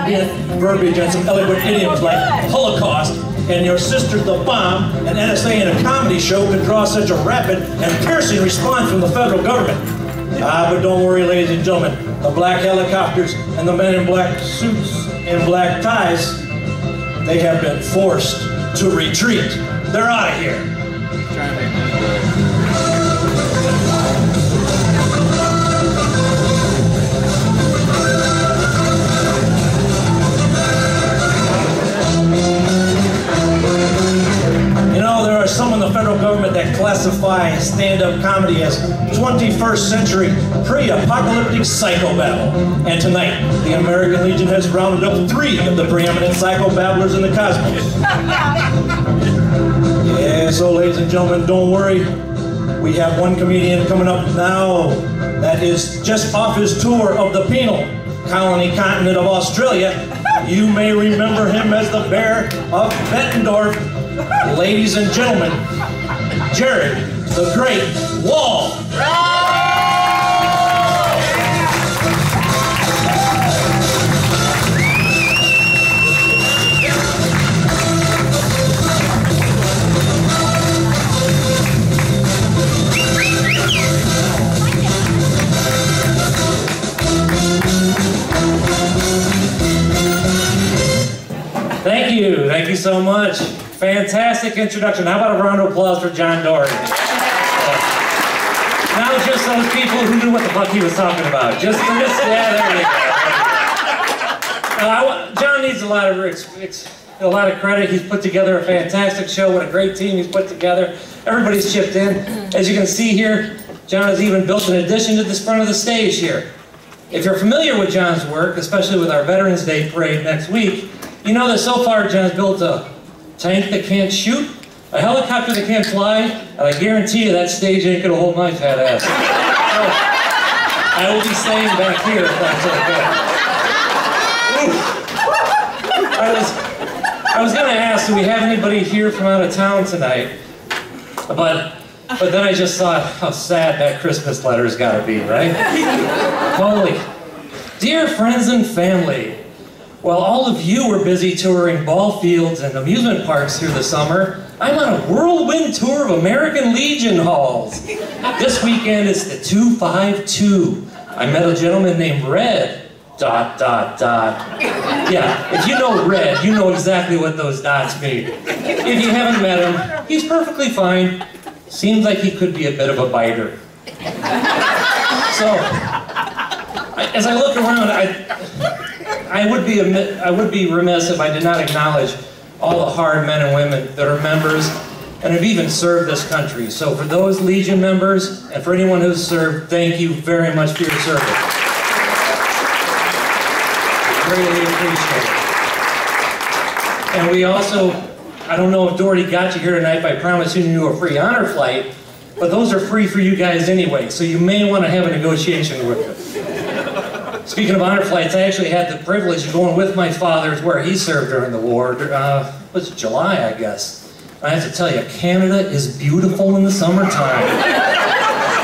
ambient verbiage and some eloquent idioms like Holocaust and your sister's the bomb, an NSA in a comedy show could draw such a rapid and piercing response from the federal government. But don't worry, ladies and gentlemen, the black helicopters and the men in black suits and black ties, they have been forced to retreat. They're out of here. You know, there are some in the federal government that classify stand-up comedy as 21st century pre-apocalyptic psychobabble. And tonight, the American Legion has rounded up 3 of the preeminent psychobabblers in the cosmos. Yeah, so ladies and gentlemen, don't worry. We have one comedian coming up now that is just off his tour of the penal colony continent of Australia. You may remember him as the Bear of Bettendorf. Ladies and gentlemen, Jared the Great Wahl. Thank you so much. Fantastic introduction. How about a round of applause for John Doherty? Now just those people who knew what the fuck he was talking about. Yeah, there you go. John needs a lot of credit. He's put together a fantastic show. What a great team he's put together. Everybody's chipped in. As you can see here, John has even built an addition to this front of the stage here. If you're familiar with John's work, especially with our Veterans Day parade next week, you know that so far John's built a tank that can't shoot, a helicopter that can't fly, and I guarantee you that stage ain't gonna hold my fat ass. So, I will be staying back here if that's okay. I was gonna ask, do we have anybody here from out of town tonight? But then I just thought how sad that Christmas letter's gotta be, right? Holy. Dear friends and family, while all of you were busy touring ball fields and amusement parks through the summer, I'm on a whirlwind tour of American Legion halls. This weekend is the 252. I met a gentleman named Red, ... Yeah, if you know Red, you know exactly what those dots mean. If you haven't met him, he's perfectly fine. Seems like he could be a bit of a biter. So, as I look around, I would be remiss if I did not acknowledge all the hard men and women that are members and have even served this country. So for those Legion members and for anyone who's served, thank you very much for your service. Greatly appreciate it. And we also, I don't know if Doherty got you here tonight by promising you a free honor flight, but those are free for you guys anyway, so you may want to have a negotiation with them. Speaking of honor flights, I actually had the privilege of going with my father where he served during the war. Was it July, I guess? I have to tell you, Canada is beautiful in the summertime.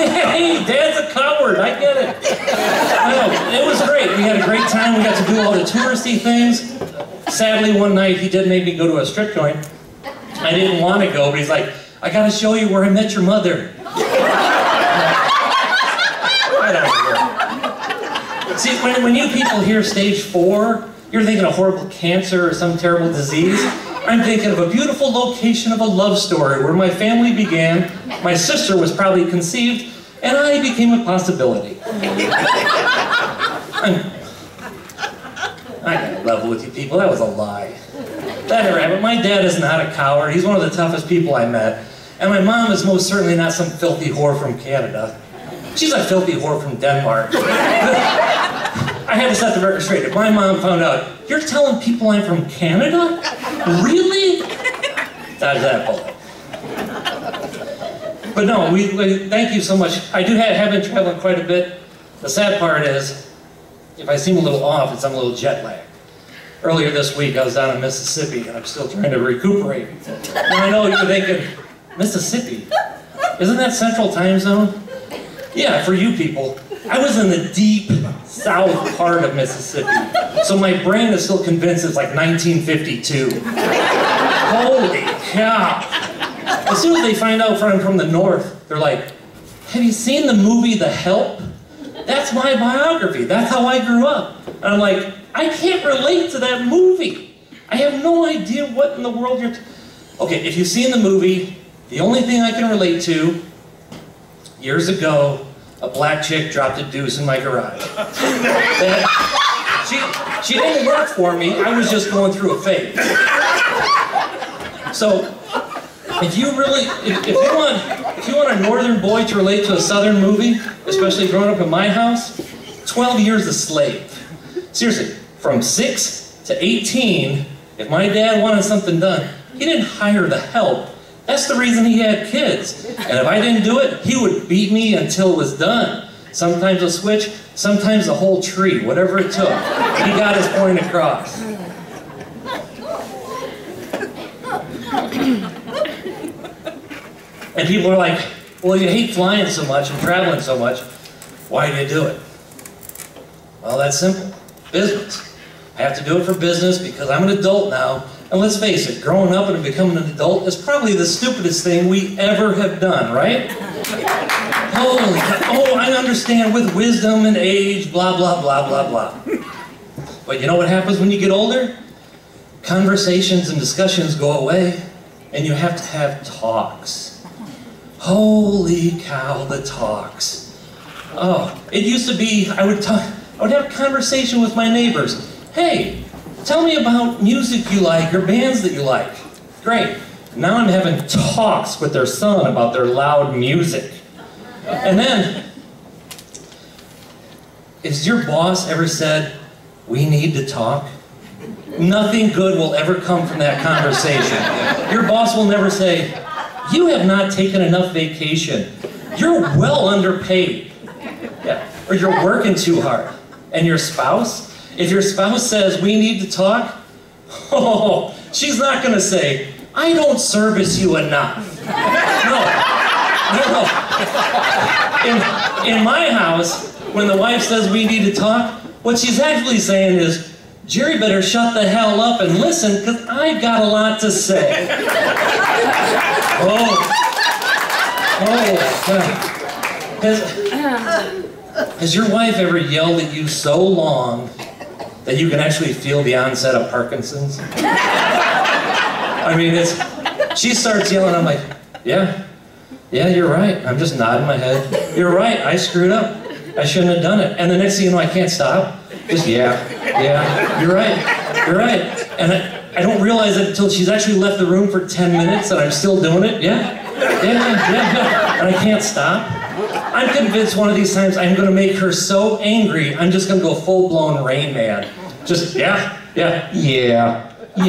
Hey, Dad's a coward, I get it. No, it was great. We had a great time. We got to do all the touristy things. Sadly, one night he did make me go to a strip joint. I didn't want to go, but he's like, I got to show you where I met your mother. Right out here. See, when you people hear stage 4, you're thinking of horrible cancer or some terrible disease. I'm thinking of a beautiful location of a love story where my family began, my sister was probably conceived, and I became a possibility. I gotta level with you people, that was a lie. That never happened. My dad is not a coward. He's one of the toughest people I met. And my mom is most certainly not some filthy whore from Canada. She's a filthy whore from Denmark. I had to set the record straight. If my mom found out, you're telling people I'm from Canada? Really? Dodge that bullet. But no, thank you so much. I have been traveling quite a bit. The sad part is, if I seem a little off, it's I'm a little jet lagged. Earlier this week, I was down in Mississippi, and I'm still trying to recuperate. And I know you're thinking, Mississippi? Isn't that Central Time Zone? Yeah, for you people. I was in the deep south part of Mississippi. So my brain is still convinced it's like 1952. Holy cow. As soon as they find out I'm from the North, they're like, have you seen the movie The Help? That's my biography. That's how I grew up. And I'm like, I can't relate to that movie. I have no idea what in the world you're... Okay, if you've seen the movie, the only thing I can relate to, years ago, a black chick dropped a deuce in my garage. She didn't work for me, I was just going through a phase. So, if you want a northern boy to relate to a southern movie, especially growing up in my house, 12 Years a Slave. Seriously, from 6 to 18, if my dad wanted something done, he didn't hire the help. That's the reason he had kids. And if I didn't do it, he would beat me until it was done. Sometimes a switch, sometimes the whole tree, whatever it took. He got his point across. And people are like, well, you hate flying so much and traveling so much. Why do you do it? Well, that's simple. Business. I have to do it for business because I'm an adult now. And let's face it, growing up and becoming an adult is probably the stupidest thing we ever have done, right? Holy God. Oh, I understand with wisdom and age, blah, blah, blah, blah, blah. But you know what happens when you get older? Conversations and discussions go away, and you have to have talks. Holy cow, the talks. Oh, it used to be, I would have a conversation with my neighbors. Hey, tell me about music you like or bands that you like. Great. Now I'm having talks with their son about their loud music. And then, has your boss ever said, we need to talk? Nothing good will ever come from that conversation. Your boss will never say, you have not taken enough vacation. You're well underpaid. Yeah. Or you're working too hard. And your spouse? If your spouse says, we need to talk, oh, she's not going to say, I don't service you enough. No. In my house, when the wife says we need to talk, what she's actually saying is, Jerry better shut the hell up and listen, because I've got a lot to say. Has your wife ever yelled at you so long that you can actually feel the onset of Parkinson's? I mean, she starts yelling, I'm like, yeah, you're right. I'm just nodding my head. You're right, I screwed up. I shouldn't have done it. And the next thing you know, I can't stop. Just, yeah, you're right. And I don't realize it until she's actually left the room for 10 minutes and I'm still doing it. Yeah. And I can't stop. I'm convinced one of these times I'm going to make her so angry, I'm just going to go full-blown Rain Man. Just, definitely, 10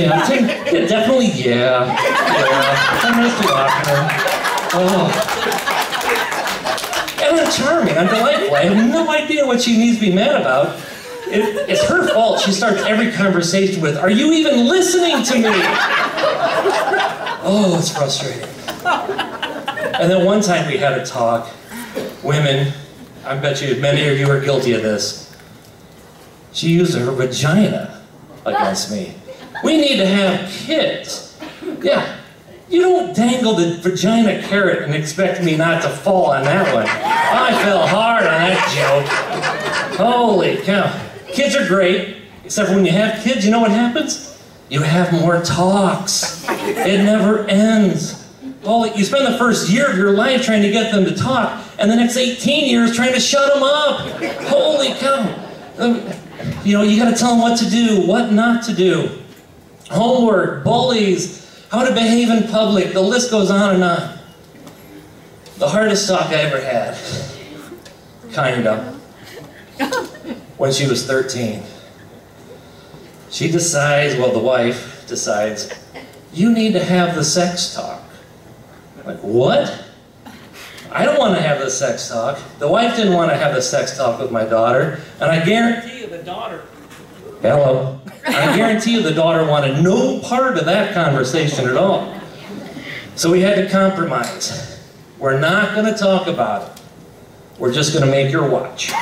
minutes to walk her. Oh. And I'm charming, I'm delightful. I have no idea what she needs to be mad about. It's her fault. She starts every conversation with, are you even listening to me? Oh, it's frustrating. And then one time we had a talk. Women, I bet you many of you are guilty of this. She used her vagina against me. We need to have kids. Yeah, you don't dangle the vagina carrot and expect me not to fall on that one. I fell hard on that joke. Holy cow. Kids are great, except for when you have kids, you know what happens? You have more talks. It never ends. Holy, you spend the first year of your life trying to get them to talk, and the next 18 years trying to shut them up. Holy cow. You know, you gotta tell them what to do, what not to do. Homework, bullies, how to behave in public, the list goes on and on. The hardest talk I ever had, kind of, when she was 13. She decides, well, the wife decides, you need to have the sex talk. I'm like, what? I don't want to have the sex talk. The wife didn't want to have the sex talk with my daughter, and I guarantee you the daughter... Hello. I guarantee you the daughter wanted no part of that conversation at all. So we had to compromise. We're not going to talk about it. We're just going to make her watch.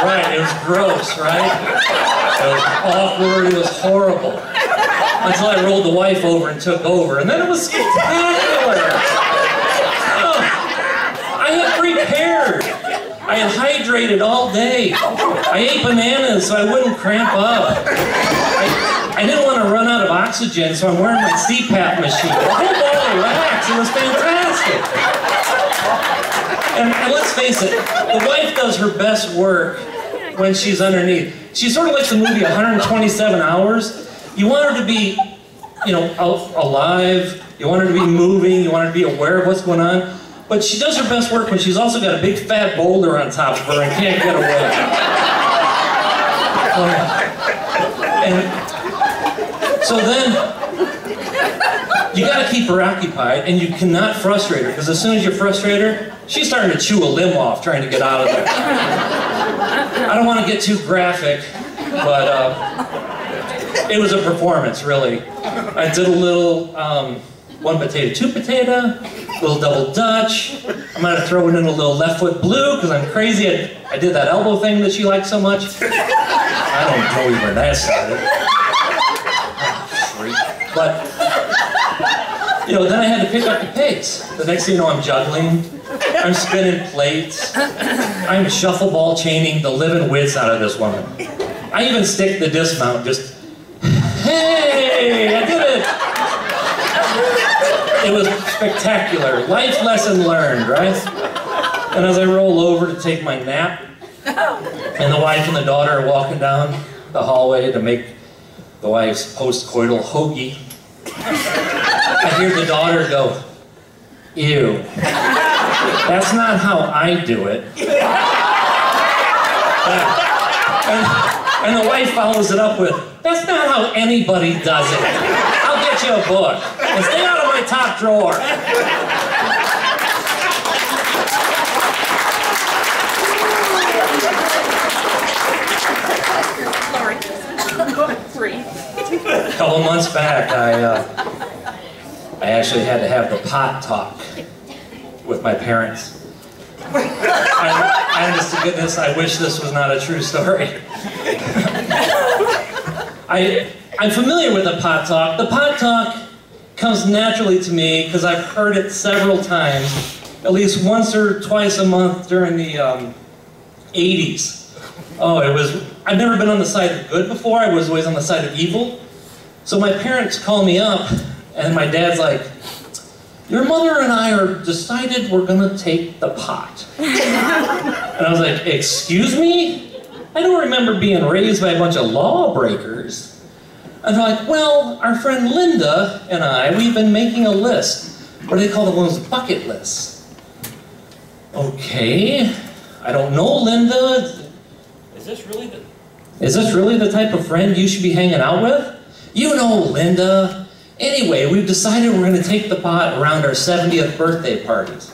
Right, it was gross, right? It was awkward, it was horrible. Until I rolled the wife over and took over, and then it was spectacular. Oh, I had prepared. I had hydrated all day. I ate bananas so I wouldn't cramp up. I didn't want to run out of oxygen, so I'm wearing my CPAP machine. The whole ball of wax, it was fantastic. And let's face it, the wife does her best work when she's underneath. She's sort of like the movie 127 Hours. You want her to be, you know, alive. You want her to be moving. You want her to be aware of what's going on. But she does her best work when she's also got a big fat boulder on top of her and can't get away. And so then, you gotta keep her occupied, and you cannot frustrate her, because as soon as you frustrate her, she's starting to chew a limb off trying to get out of there. I don't want to get too graphic, but it was a performance, really. I did a little one potato, two potato, little double Dutch. I'm gonna throw it in a little left foot blue, because I'm crazy. I did that elbow thing that she likes so much. I don't know where that started. But, you know, then I had to pick up the pace. The next thing you know, I'm juggling, I'm spinning plates, I'm shuffleball chaining the living wits out of this woman. I even stick the dismount, just, hey, I did it! It was spectacular. Life lesson learned, right? And as I roll over to take my nap, and the wife and the daughter are walking down the hallway to make the wife's post-coital hoagie, I hear the daughter go, ew. That's not how I do it. And the wife follows it up with, that's not how anybody does it. I'll get you a book. And stay out of my top drawer. A couple months back, I actually had to have the pot talk with my parents. Honest to goodness, I wish this was not a true story. I'm familiar with the pot talk. The pot talk comes naturally to me because I've heard it several times, at least once or twice a month during the 80s. Oh, I've never been on the side of good before. I was always on the side of evil. So my parents call me up, and my dad's like, your mother and I are decided we're gonna take the pot. And I was like, excuse me? I don't remember being raised by a bunch of lawbreakers. And they're like, well, our friend Linda and I, we've been making a list. What do they call the ones? Bucket lists. Okay, I don't know, Linda. Is this really the type of friend you should be hanging out with? You know Linda. Anyway, we've decided we're going to take the pot around our 70th birthday parties.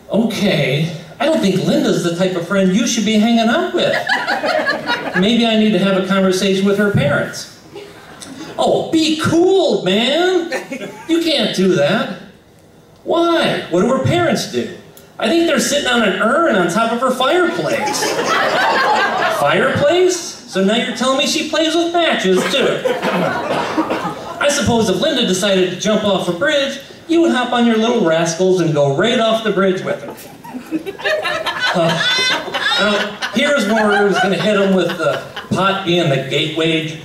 Okay, I don't think Linda's the type of friend you should be hanging out with. Maybe I need to have a conversation with her parents. Oh, be cool, man. You can't do that. Why? What do her parents do? I think they're sitting on an urn on top of her fireplace. Fireplace? So now you're telling me she plays with matches, too. I suppose if Linda decided to jump off a bridge, you would hop on your little rascals and go right off the bridge with her. Now, here's where I was going to hit them with the pot being the gateway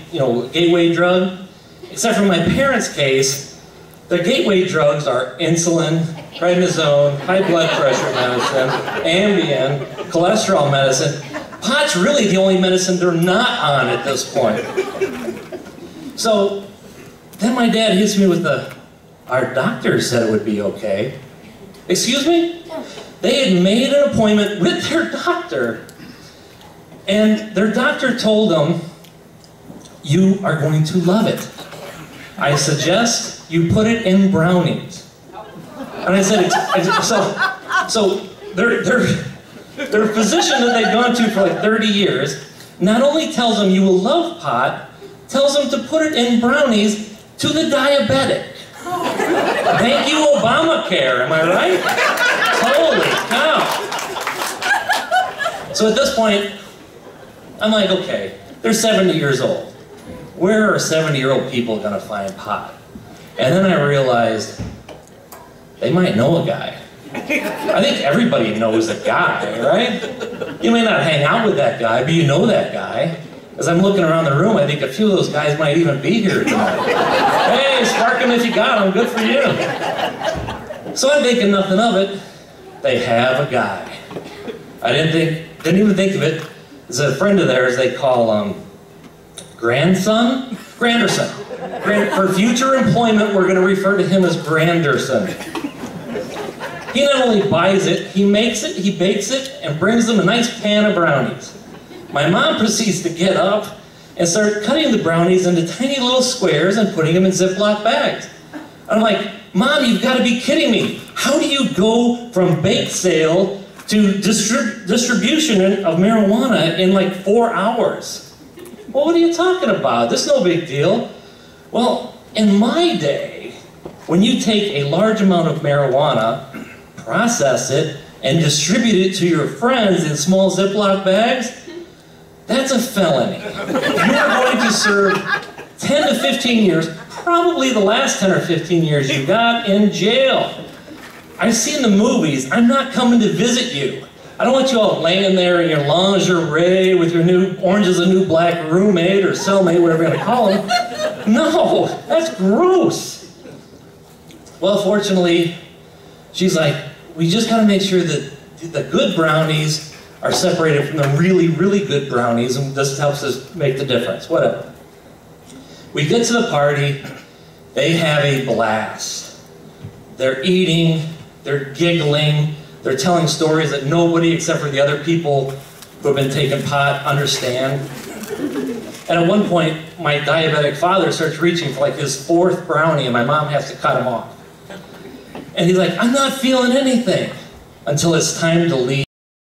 drug. Except for my parents' case, the gateway drugs are insulin, prednisone, high blood pressure medicine, Ambien, cholesterol medicine. Pot's really the only medicine they're not on at this point. So then my dad hits me with our doctor said it would be okay. Excuse me? They had made an appointment with their doctor, and their doctor told them, you are going to love it. I suggest you put it in brownies. And I said, so their physician that they've gone to for like 30 years not only tells them you will love pot, tells them to put it in brownies to the diabetic. Thank you, Obamacare, am I right? Holy cow. So at this point, I'm like, okay, they're 70 years old. Where are 70-year-old people gonna find pot? And then I realized, they might know a guy. I think everybody knows a guy, right? You may not hang out with that guy, but you know that guy. As I'm looking around the room, I think a few of those guys might even be here tonight. Hey, spark them if you got them, good for you. So I'm thinking nothing of it. They have a guy. I didn't even think of it. There's a friend of theirs they call grandson? Granderson. For future employment, we're going to refer to him as Granderson. He not only buys it, he makes it, he bakes it, and brings them a nice pan of brownies. My mom proceeds to get up and start cutting the brownies into tiny little squares and putting them in Ziploc bags. I'm like, Mom, you've got to be kidding me. How do you go from bake sale to distribution of marijuana in like 4 hours? Well, what are you talking about? This is no big deal. Well, in my day, when you take a large amount of marijuana, process it, and distribute it to your friends in small Ziploc bags, that's a felony. You are going to serve 10 to 15 years, probably the last 10 or 15 years you got in jail. I've seen the movies. I'm not coming to visit you. I don't want you all laying there in your lingerie with your new Orange is the New Black roommate or cellmate, whatever you're going to call him. No, that's gross. Well, fortunately, she's like, we just got to make sure that the good brownies are separated from the really, really good brownies, and this helps us make the difference, whatever. We get to the party, they have a blast. They're eating, they're giggling, they're telling stories that nobody except for the other people who have been taking pot understand. And at one point, my diabetic father starts reaching for like his 4th brownie, and my mom has to cut him off. And he's like, I'm not feeling anything, until it's time to leave.